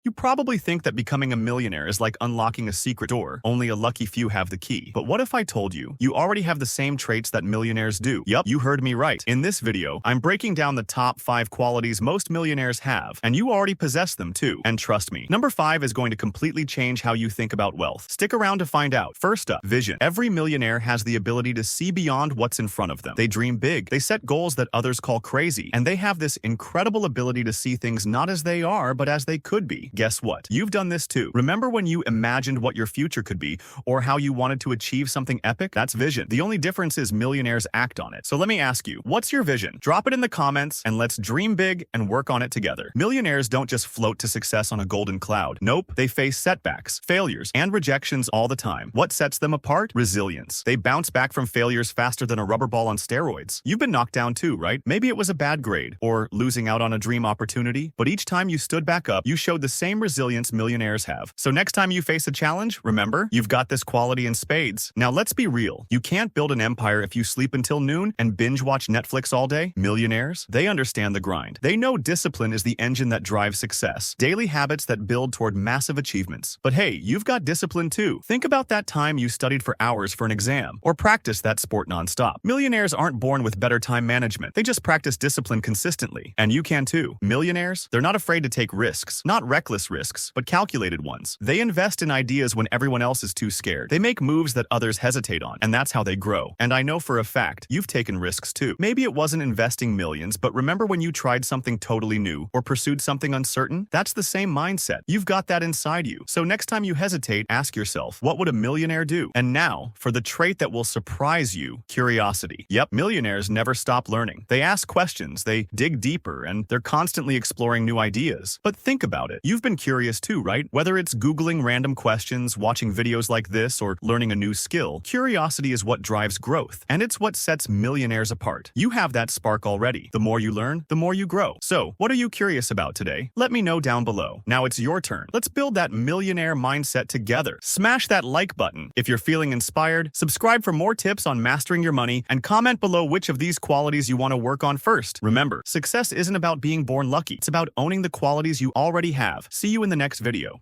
You probably think that becoming a millionaire is like unlocking a secret door. Only a lucky few have the key. But what if I told you, you already have the same traits that millionaires do? Yup, you heard me right. In this video, I'm breaking down the top 5 qualities most millionaires have, and you already possess them too. And trust me, number 5 is going to completely change how you think about wealth. Stick around to find out. First up, vision. Every millionaire has the ability to see beyond what's in front of them. They dream big, they set goals that others call crazy, and they have this incredible ability to see things not as they are, but as they could be. Guess what? You've done this too. Remember when you imagined what your future could be or how you wanted to achieve something epic? That's vision. The only difference is millionaires act on it. So let me ask you, what's your vision? Drop it in the comments and let's dream big and work on it together. Millionaires don't just float to success on a golden cloud. Nope, they face setbacks, failures, and rejections all the time. What sets them apart? Resilience. They bounce back from failures faster than a rubber ball on steroids. You've been knocked down too, right? Maybe it was a bad grade or losing out on a dream opportunity, but each time you stood back up, you showed the same resilience millionaires have. So next time you face a challenge, remember, you've got this quality in spades. Now let's be real. You can't build an empire if you sleep until noon and binge watch Netflix all day. Millionaires, they understand the grind. They know discipline is the engine that drives success. Daily habits that build toward massive achievements. But hey, you've got discipline too. Think about that time you studied for hours for an exam or practiced that sport nonstop. Millionaires aren't born with better time management. They just practice discipline consistently. And you can too. Millionaires, they're not afraid to take risks. Not reckless risks, but calculated ones. They invest in ideas when everyone else is too scared. They make moves that others hesitate on, and that's how they grow. And I know for a fact, you've taken risks too. Maybe it wasn't investing millions, but remember when you tried something totally new or pursued something uncertain? That's the same mindset. You've got that inside you. So next time you hesitate, ask yourself, what would a millionaire do? And now, for the trait that will surprise you, curiosity. Yep, millionaires never stop learning. They ask questions, they dig deeper, and they're constantly exploring new ideas. But think about it. You've been curious too, right? Whether it's Googling random questions, watching videos like this, or learning a new skill, curiosity is what drives growth, and it's what sets millionaires apart. You have that spark already. The more you learn, the more you grow. So, what are you curious about today? Let me know down below. Now it's your turn. Let's build that millionaire mindset together. Smash that like button if you're feeling inspired, subscribe for more tips on mastering your money, and comment below which of these qualities you want to work on first. Remember, success isn't about being born lucky. It's about owning the qualities you already have. See you in the next video.